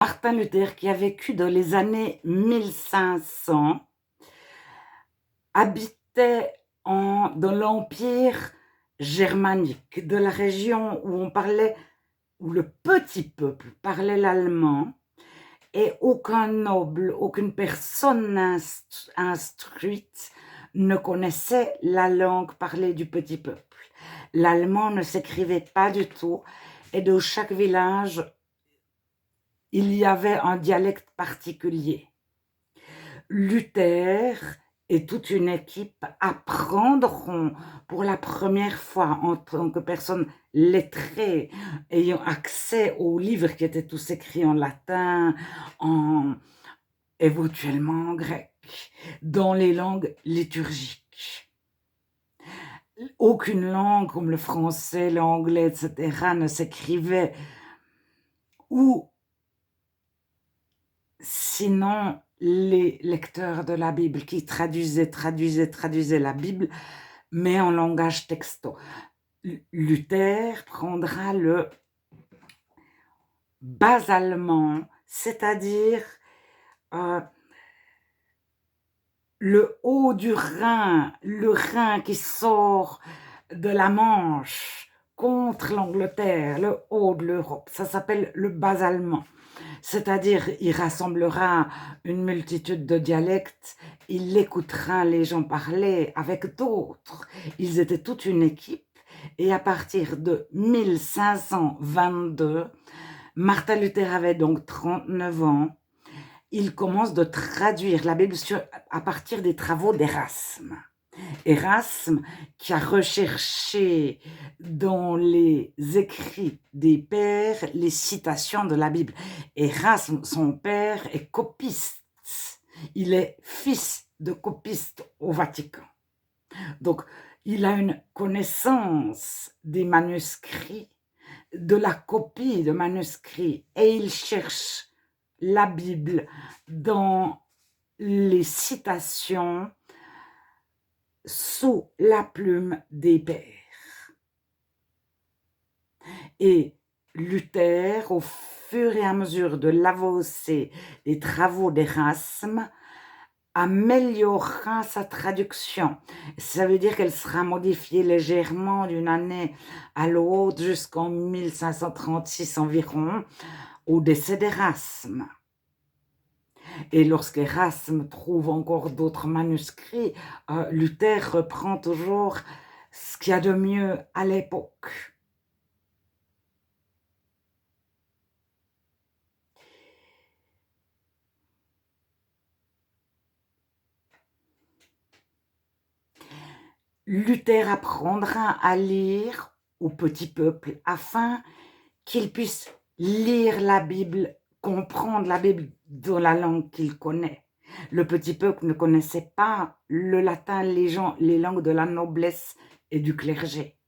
Martin Luther, qui a vécu dans les années 1500, habitait dans l'Empire germanique, de la région où le petit peuple parlait l'allemand, et aucun noble, aucune personne instruite ne connaissait la langue parlée du petit peuple. L'allemand ne s'écrivait pas du tout, et dans chaque village, il y avait un dialecte particulier. Luther et toute une équipe apprendront pour la première fois en tant que personne lettrée, ayant accès aux livres qui étaient tous écrits en latin, éventuellement en grec, dans les langues liturgiques. Aucune langue comme le français, l'anglais, etc. ne s'écrivait, ou sinon les lecteurs de la Bible qui traduisaient la Bible, mais en langage texto. Luther prendra le bas allemand, c'est-à-dire le haut du Rhin, le Rhin qui sort de la Manche contre l'Angleterre, le haut de l'Europe. Ça s'appelle le bas allemand. C'est-à-dire, il rassemblera une multitude de dialectes, il écoutera les gens parler avec d'autres. Ils étaient toute une équipe, et à partir de 1522, Martin Luther avait donc 39 ans, il commence de traduire la Bible à partir des travaux d'Erasme. Erasme, qui a recherché dans les écrits des pères les citations de la Bible. Erasme, son père, est copiste. Il est fils de copiste au Vatican. Donc, il a une connaissance des manuscrits, de la copie de manuscrits, et il cherche la Bible dans les citations sous la plume des pères. Et Luther, au fur et à mesure de l'avancée des travaux d'Erasme, améliorera sa traduction. Ça veut dire qu'elle sera modifiée légèrement d'une année à l'autre jusqu'en 1536 environ, au décès d'Erasme. Et lorsqu'Erasme trouve encore d'autres manuscrits, Luther reprend toujours ce qu'il y a de mieux à l'époque. Luther apprendra à lire au petit peuple afin qu'il puisse lire la Bible, comprendre la Bible dans la langue qu'il connaît. Le petit peuple ne connaissait pas le latin, les langues de la noblesse et du clergé.